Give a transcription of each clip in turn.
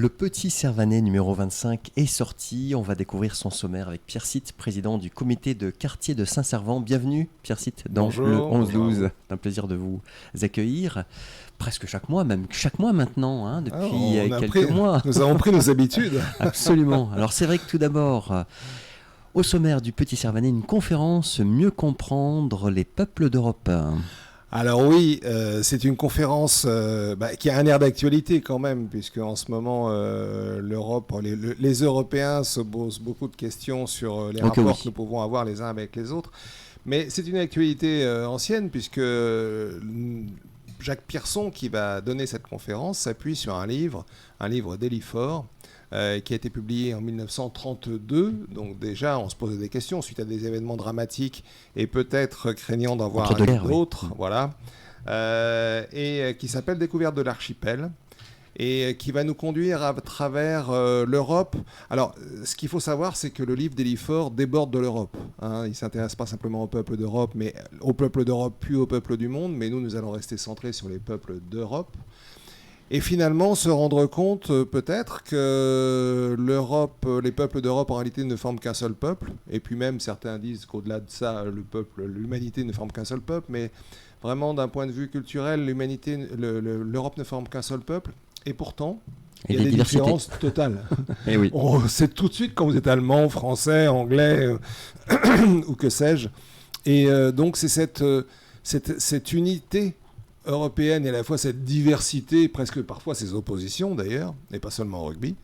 Le Petit Servanais numéro 25 est sorti. On va découvrir son sommaire avec Pierre Sitte, président du comité de quartier de Saint-Servant. Bienvenue Pierre Sitte dans Bonjour, le 11-12. bonjour. C'est un plaisir de vous accueillir. Presque chaque mois, même chaque mois maintenant, hein, depuis mois. Nous avons pris nos habitudes. Absolument. Alors c'est vrai que tout d'abord, au sommaire du Petit Servanais, une conférence Mieux comprendre les peuples d'Europe. Alors oui, c'est une conférence qui a un air d'actualité quand même, puisque en ce moment, l'Europe, les Européens se posent beaucoup de questions sur les rapports que nous pouvons avoir les uns avec les autres. Mais c'est une actualité ancienne, puisque Jacques Pierson, qui va donner cette conférence, s'appuie sur un livre d'Elifort, qui a été publié en 1932. Donc déjà, on se posait des questions suite à des événements dramatiques et peut-être craignant d'en voir d'autres. Oui. Voilà. Et qui s'appelle Découverte de l'archipel et qui va nous conduire à travers l'Europe. Alors, ce qu'il faut savoir, c'est que le livre d'Elifort déborde de l'Europe. Hein. Il ne s'intéresse pas simplement au peuple d'Europe, mais au peuple d'Europe, puis au peuple du monde. Mais nous allons rester centrés sur les peuples d'Europe. Et finalement, se rendre compte peut-être que l'Europe, les peuples d'Europe en réalité ne forment qu'un seul peuple. Et puis même, certains disent qu'au-delà de ça, l'humanité ne forme qu'un seul peuple. Mais vraiment, d'un point de vue culturel, l'Europe ne forme qu'un seul peuple. Et pourtant, il y a des différences totales. Et oui. On sait tout de suite quand vous êtes allemand, français, anglais, ou que sais-je. Et donc, c'est cette unité européenne et à la fois cette diversité, presque parfois ces oppositions d'ailleurs, et pas seulement au rugby,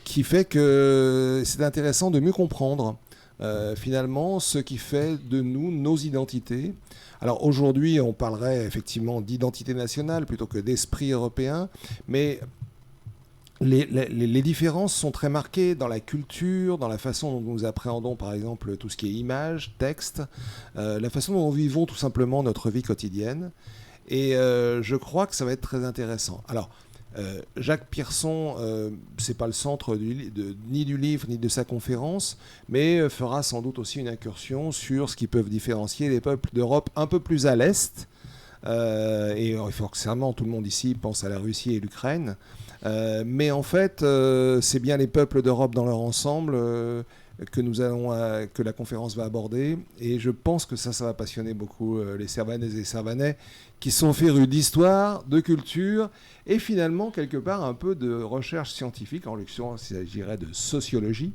qui fait que c'est intéressant de mieux comprendre finalement ce qui fait de nous nos identités. Alors aujourd'hui, on parlerait effectivement d'identité nationale plutôt que d'esprit européen, mais les différences sont très marquées dans la culture, dans la façon dont nous appréhendons par exemple tout ce qui est image, texte, la façon dont nous vivons tout simplement notre vie quotidienne. Et je crois que ça va être très intéressant. Alors, Jacques Pierson, c'est pas le centre ni du livre ni de sa conférence, mais fera sans doute aussi une incursion sur ce qui peut différencier les peuples d'Europe un peu plus à l'est. Et forcément, tout le monde ici pense à la Russie et l'Ukraine. Mais en fait, c'est bien les peuples d'Europe dans leur ensemble que la conférence va aborder. Et je pense que ça va passionner beaucoup les Servanaises et Servanais qui sont férus d'histoire, de culture et finalement, quelque part, un peu de recherche scientifique. En l'occurrence, il s'agirait de sociologie.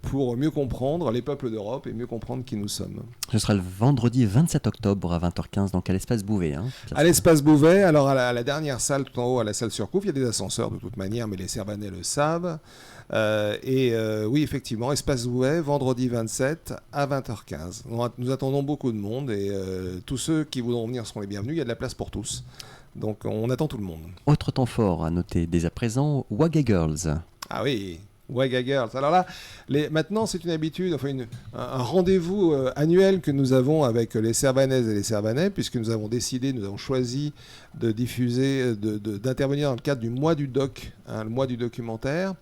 Pour mieux comprendre les peuples d'Europe et mieux comprendre qui nous sommes. Ce sera le vendredi 27 octobre à 20h15, donc à l'espace Bouvet. À l'espace Bouvet, alors à la dernière salle tout en haut, à la salle Surcouf, il y a des ascenseurs de toute manière, mais les Servanais le savent. Oui, effectivement, espace Bouvet, vendredi 27 à 20h15. Nous attendons beaucoup de monde et tous ceux qui voudront venir seront les bienvenus. Il y a de la place pour tous. Donc on attend tout le monde. Autre temps fort à noter dès à présent, Wagga Girls. Ah oui, Wagga Girls. Alors là, maintenant, c'est une habitude, un rendez-vous annuel que nous avons avec les Servanaises et les Servanais, puisque nous avons choisi de diffuser, d'intervenir dans le cadre du mois du doc, le mois du documentaire.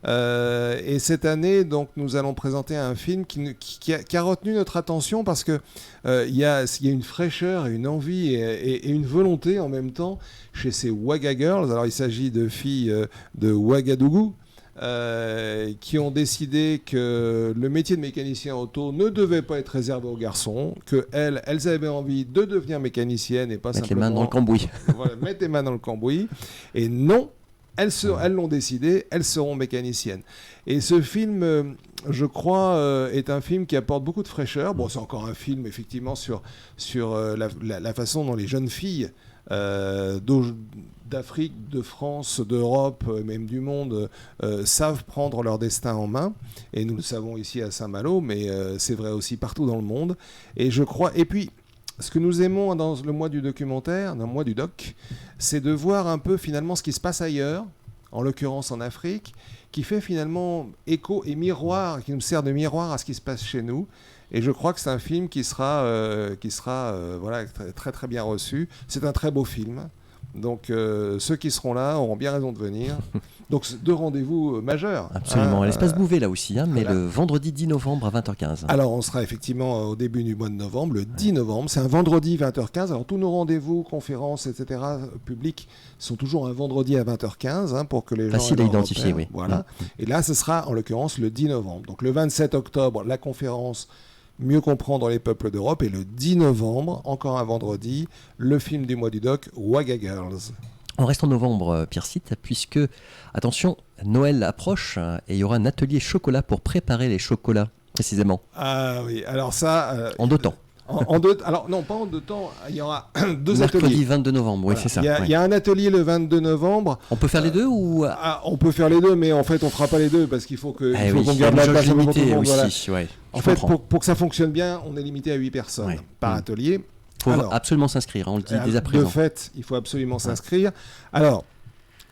Et cette année, donc, nous allons présenter un film qui a retenu notre attention parce que il y a une fraîcheur et une envie et une volonté en même temps chez ces Wagga Girls. Alors, il s'agit de filles de Ouagadougou. Qui ont décidé que le métier de mécanicien auto ne devait pas être réservé aux garçons, qu'elles avaient envie de devenir mécaniciennes et pas mettre simplement... les mains dans le cambouis. Voilà, mettre les mains dans le cambouis. Et non, elles l'ont décidé, elles seront mécaniciennes. Et ce film, je crois, est un film qui apporte beaucoup de fraîcheur. Bon, c'est encore un film, effectivement, sur la façon dont les jeunes filles d'Afrique, de France, d'Europe, même du monde, savent prendre leur destin en main. Et nous le savons ici à Saint-Malo, mais c'est vrai aussi partout dans le monde. Et je crois... Et puis, ce que nous aimons dans le mois du documentaire, dans le mois du doc, c'est de voir un peu finalement ce qui se passe ailleurs, en l'occurrence en Afrique, qui fait finalement écho et miroir, qui nous sert de miroir à ce qui se passe chez nous. Et je crois que c'est un film qui sera très, très très bien reçu. C'est un très beau film. Donc ceux qui seront là auront bien raison de venir. Donc, deux rendez-vous majeurs. Absolument. À l'espace Bouvet, là aussi, mais voilà. le vendredi 10 novembre à 20h15. Alors, on sera effectivement au début du mois de novembre, le 10 novembre. C'est un vendredi 20h15. Alors, tous nos rendez-vous, conférences, etc., publics, sont toujours un vendredi à 20h15 pour que les gens... Facile à identifier, oui. Voilà. Et là, ce sera, en l'occurrence, le 10 novembre. Donc, le 27 octobre, la conférence Mieux comprendre les peuples d'Europe. Et le 10 novembre, encore un vendredi, le film du mois du doc, Wagga Girls. On reste en novembre, Pierre Sitt, puisque, attention, Noël approche et il y aura un atelier chocolat pour préparer les chocolats, précisément. Ah oui, alors ça... en 2 temps. Alors non, pas en 2 temps, il y aura 2 ateliers. Mercredi 22 novembre, oui, c'est ça. Il y a un atelier le 22 novembre. On peut faire les deux ou... On peut faire les deux, mais en fait, on ne fera pas les deux parce qu'il faut qu'on garde la place pour tout le monde. Voilà. Ouais, en fait, pour que ça fonctionne bien, on est limité à 8 personnes par atelier. Il faut absolument s'inscrire, on le dit dès à présent. De fait, il faut absolument s'inscrire. Alors,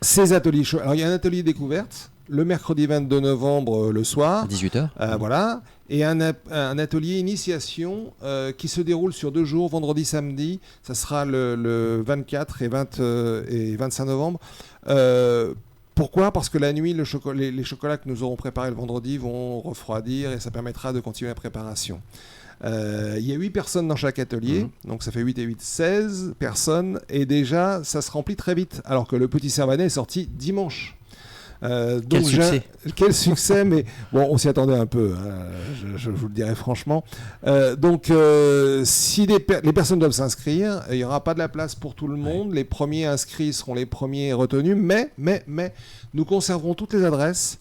ces ateliers... Alors, il y a un atelier découverte le mercredi 22 novembre le soir. À 18h. Voilà. Et un atelier initiation qui se déroule sur 2 jours, vendredi, samedi. Ça sera le 24 et 25 novembre. Pourquoi ? Parce que la nuit, les chocolats que nous aurons préparés le vendredi vont refroidir et ça permettra de continuer la préparation. Il y a 8 personnes dans chaque atelier, donc ça fait 8 et 8, 16 personnes. Et déjà, ça se remplit très vite, alors que le petit Servanet est sorti dimanche. Quel succès, mais bon, on s'y attendait un peu, je vous le dirai franchement. Si les personnes doivent s'inscrire, il n'y aura pas de la place pour tout le monde. Les premiers inscrits seront les premiers retenus, mais nous conserverons toutes les adresses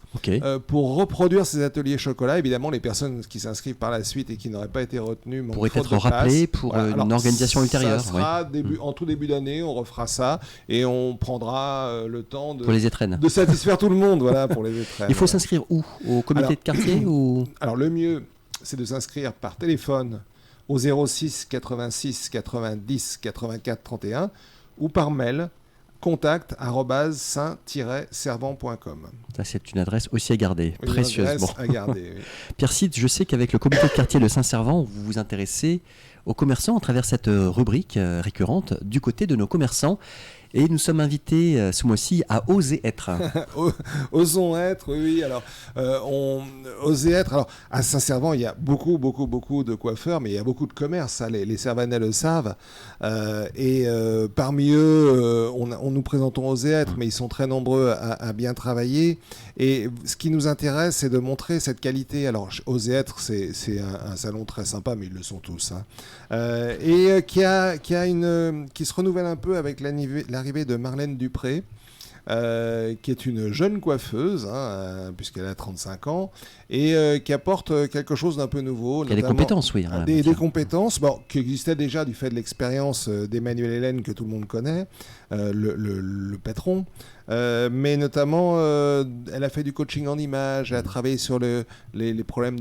pour reproduire ces ateliers chocolat. Évidemment, les personnes qui s'inscrivent par la suite et qui n'auraient pas été retenues pourraient être rappelées pour une organisation ultérieure. Ça sera en tout début d'année, on refera ça et on prendra le temps pour les étrennes. De satisfaire tout le monde, voilà, pour les étrennes. Il faut s'inscrire où ? Au comité de quartier ou... Alors le mieux, c'est de s'inscrire par téléphone au 06 86 90 84 31 ou par mail contact@saint-servant.com. Ça, c'est une adresse aussi à garder, précieusement. À garder, oui. Pierre Sitt, je sais qu'avec le comité de quartier de Saint-Servant, vous vous intéressez aux commerçants à travers cette rubrique récurrente du côté de nos commerçants. Et nous sommes invités ce mois-ci à Oser être. Osons être, oui. Alors, oser être. Alors, à Saint-Servant, il y a beaucoup de coiffeurs, mais il y a beaucoup de commerces. Ça, les Servanais le savent. Parmi eux, nous présentons Oser être, mais ils sont très nombreux à bien travailler. Et ce qui nous intéresse, c'est de montrer cette qualité. Alors, Oser être, c'est un salon très sympa, mais ils le sont tous. Qui se renouvelle un peu avec l'arrivée de Marlène Dupré, qui est une jeune coiffeuse, puisqu'elle a 35 ans, et qui apporte quelque chose d'un peu nouveau. Il y a des compétences, oui. Des compétences qui existaient déjà du fait de l'expérience d'Emmanuel Hélène, que tout le monde connaît, le patron. Mais notamment, elle a fait du coaching en images, elle a travaillé sur les problèmes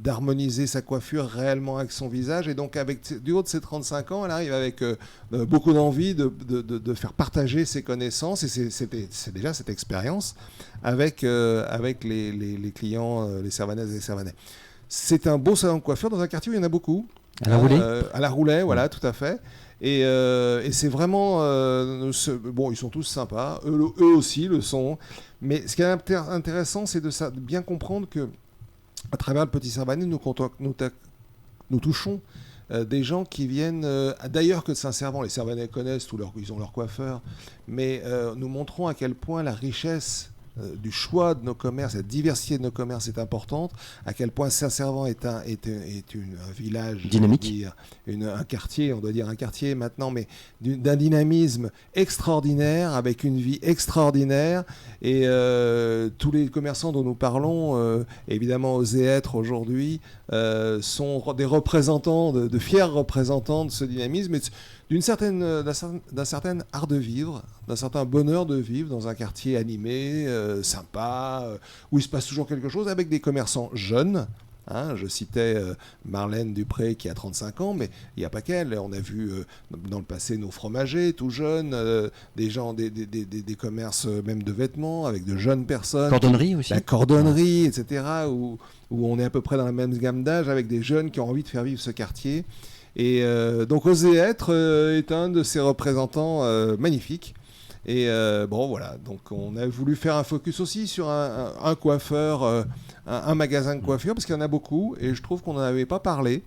d'harmoniser sa coiffure réellement avec son visage, et donc du haut de ses 35 ans, elle arrive avec beaucoup d'envie de faire partager ses connaissances, et c'est déjà cette expérience avec les clients, les Servanaises et les Servanais. C'est un beau salon de coiffure dans un quartier où il y en a beaucoup. À la Roulet à la Roulet, voilà, tout à fait. Et c'est vraiment... ils sont tous sympas, eux aussi le sont. Mais ce qui est intéressant, c'est de bien comprendre que à travers le Petit Servanet, nous touchons des gens qui viennent d'ailleurs que de Saint-Servant. Les Servanais connaissent, ils ont leur coiffeur, mais nous montrons à quel point la richesse du choix de nos commerces, la diversité de nos commerces est importante, à quel point Saint-Servant est un village dynamique, un quartier, on doit dire un quartier maintenant, mais d'un dynamisme extraordinaire, avec une vie extraordinaire, et tous les commerçants dont nous parlons, évidemment Oser être aujourd'hui, sont des représentants, de fiers représentants de ce dynamisme, et d'un certain art de vivre, d'un certain bonheur de vivre dans un quartier animé, sympa, où il se passe toujours quelque chose, avec des commerçants jeunes. Je citais Marlène Dupré qui a 35 ans, mais il n'y a pas qu'elle. On a vu dans le passé nos fromagers tout jeunes, des gens, des commerces même de vêtements avec de jeunes personnes. Cordonnerie aussi. La cordonnerie, etc. Où on est à peu près dans la même gamme d'âge, avec des jeunes qui ont envie de faire vivre ce quartier. Et donc Oser être est un de ces représentants magnifiques. Et bon, voilà. Donc, on a voulu faire un focus aussi sur un coiffeur, un magasin de coiffure, parce qu'il y en a beaucoup, et je trouve qu'on n'en avait pas parlé.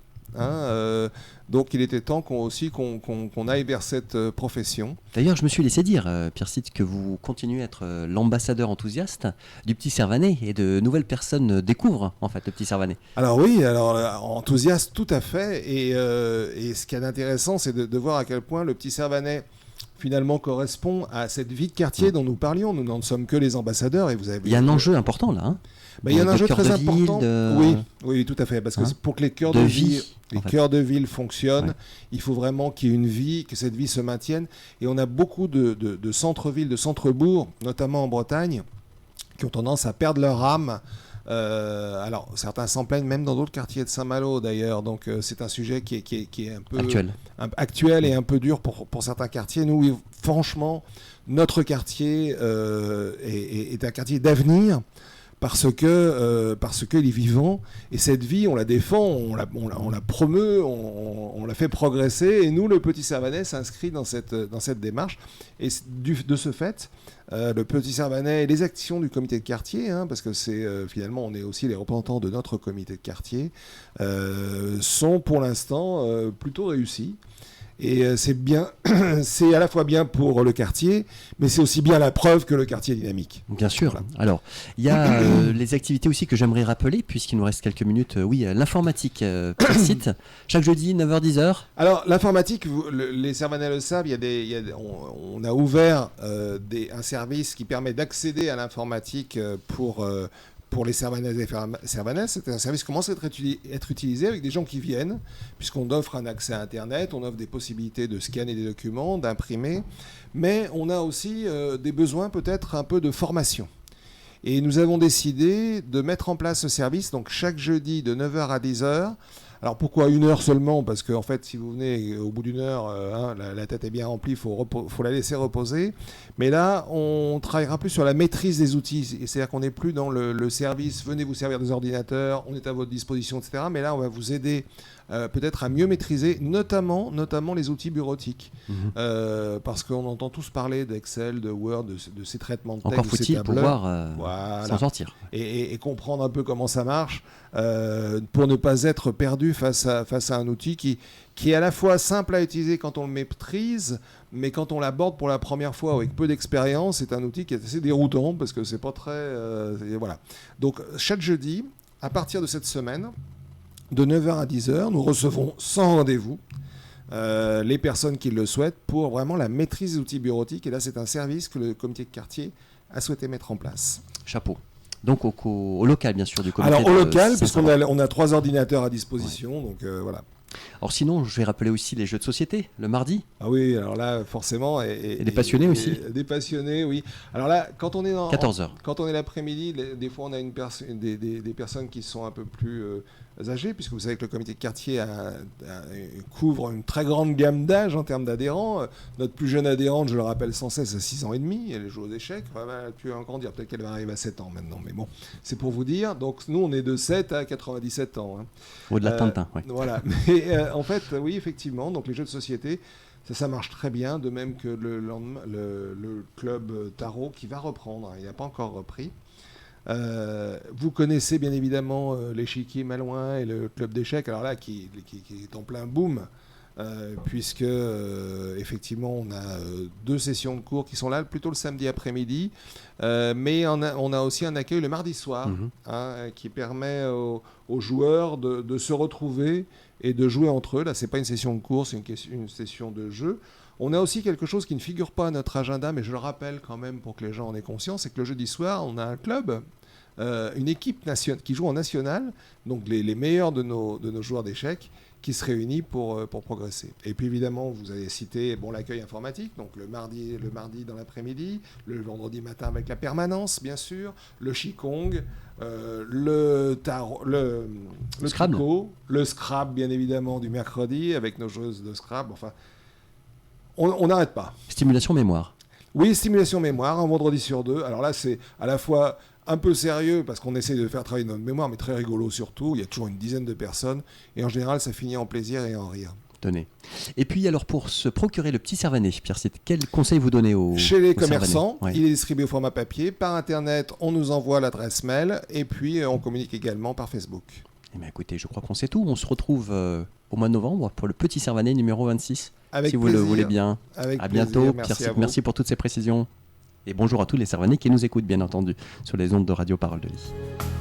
Donc il était temps qu'on aille vers cette profession. D'ailleurs, je me suis laissé dire, Pierre Cite, que vous continuez à être l'ambassadeur enthousiaste du Petit Servanais et de nouvelles personnes découvrent en fait le Petit Servanais. Alors oui, enthousiaste tout à fait. Et ce qui est intéressant, c'est de voir à quel point le Petit Servanais finalement correspond à cette vie de quartier dont nous parlions. Nous n'en sommes que les ambassadeurs. Et vous avez il y a un enjeu important là. Hein, il y a un enjeu très important. Ville, oui, tout à fait. Parce que pour que les cœurs de ville, cœurs de ville fonctionnent, il faut vraiment qu'il y ait une vie, que cette vie se maintienne. Et on a beaucoup de centres-villes, de centres-bourgs, notamment en Bretagne, qui ont tendance à perdre leur âme. Alors, certains s'en plaignent même dans d'autres quartiers de Saint-Malo d'ailleurs. Donc, c'est un sujet qui est un peu actuel et un peu dur pour certains quartiers. Nous, franchement, notre quartier est un quartier d'avenir. Parce que il est vivant et cette vie on la défend, on la promeut, on la fait progresser et nous le Petit Servanais s'inscrit dans cette démarche et de ce fait le Petit Servanais et les actions du comité de quartier, parce que c'est finalement on est aussi les représentants de notre comité de quartier, sont pour l'instant plutôt réussis. Et c'est bien, c'est à la fois bien pour le quartier, mais c'est aussi bien la preuve que le quartier est dynamique. Bien sûr. Voilà. Alors, il y a les activités aussi que j'aimerais rappeler, puisqu'il nous reste quelques minutes. Oui, l'informatique, site, chaque jeudi, 9h-10h. Alors, l'informatique, les Servanais le savent, on a ouvert un service qui permet d'accéder à l'informatique pour les Servanaises et Servanaises. C'est un service qui commence à être utilisé avec des gens qui viennent, puisqu'on offre un accès à Internet, on offre des possibilités de scanner des documents, d'imprimer, mais on a aussi des besoins peut-être un peu de formation. Et nous avons décidé de mettre en place ce service, donc chaque jeudi de 9h à 10h. Alors pourquoi 1 heure seulement ? Parce qu'en fait, si vous venez au bout d'1 heure, la tête est bien remplie, il faut la laisser reposer. Mais là, on travaillera plus sur la maîtrise des outils. C'est-à-dire qu'on n'est plus dans le service, venez vous servir des ordinateurs, on est à votre disposition, etc. Mais là, on va vous aider peut-être à mieux maîtriser, notamment les outils bureautiques. Parce qu'on entend tous parler d'Excel, de Word, de ces traitements de texte. Encore faut-il pouvoir s'en sortir. Et comprendre un peu comment ça marche pour ne pas être perdu face à un outil qui est à la fois simple à utiliser quand on le maîtrise, mais quand on l'aborde pour la première fois avec peu d'expérience, c'est un outil qui est assez déroutant parce que c'est pas très... voilà. Donc chaque jeudi, à partir de cette semaine, de 9h à 10h, nous recevons sans rendez-vous les personnes qui le souhaitent pour vraiment la maîtrise des outils bureautiques. Et là, c'est un service que le comité de quartier a souhaité mettre en place. Chapeau. Donc au local, bien sûr, du comité. Alors au local, puisqu'on a 3 ordinateurs à disposition, donc voilà. Alors sinon, je vais rappeler aussi les jeux de société, le mardi. Ah oui, alors là, forcément... Et des passionnés aussi. Des passionnés, oui. Alors là, quand on est 14h. Quand on est l'après-midi, des fois, on a des personnes qui sont un peu plus âgées, puisque vous savez que le comité de quartier couvre une très grande gamme d'âge en termes d'adhérents. Notre plus jeune adhérente, je le rappelle sans cesse, à 6 ans et demi. Elle joue aux échecs. Elle peut encore dire, peut-être qu'elle va arriver à 7 ans maintenant. Mais bon, c'est pour vous dire. Donc nous, on est de 7 à 97 ans. Au-delà de Tintin, oui. Voilà. Mais en fait, oui, effectivement, donc les jeux de société, ça marche très bien, de même que le club Tarot qui va reprendre, il n'a pas encore repris. Vous connaissez bien évidemment l'échiquier Malouin et le club d'échecs, alors là qui est en plein boom, puisque effectivement on a 2 sessions de cours qui sont là plutôt le samedi après-midi, mais on a aussi un accueil le mardi soir, qui permet aux joueurs de se retrouver et de jouer entre eux. Là, c'est pas une session de cours, c'est une session de jeu. On a aussi quelque chose qui ne figure pas à notre agenda, mais je le rappelle quand même pour que les gens en aient conscience, c'est que le jeudi soir, on a un club, une équipe qui joue en national, donc les meilleurs de nos joueurs d'échecs, qui se réunit pour progresser. Et puis évidemment, vous avez cité l'accueil informatique, donc le mardi dans l'après-midi, le vendredi matin avec la permanence, bien sûr, le Qigong, le Scrabble. Tricot, le Scrabble, bien évidemment, du mercredi, avec nos joueuses de Scrabble. Enfin, on n'arrête pas. Stimulation mémoire. Oui, stimulation mémoire, un vendredi sur 2. Alors là, c'est à la fois un peu sérieux parce qu'on essaie de faire travailler notre mémoire, mais très rigolo surtout. Il y a toujours une dizaine de personnes et en général, ça finit en plaisir et en rire. Tenez. Et puis alors pour se procurer le petit Servanet, Pierre Cite, quel conseil vous donnez Chez les aux commerçants, Servanais? il est distribué au format papier. Par Internet, on nous envoie l'adresse mail et puis on communique également par Facebook. Eh bien, écoutez, je crois qu'on sait tout. On se retrouve au mois de novembre pour le petit Servanet numéro 26. Avec si vous plaisir. le voulez bien. Avec à plaisir. bientôt, Merci Pierre Cite. à vous. Merci pour toutes ces précisions. Et bonjour à tous les Servanais qui nous écoutent, bien entendu, sur les ondes de Radio Parole de Vie.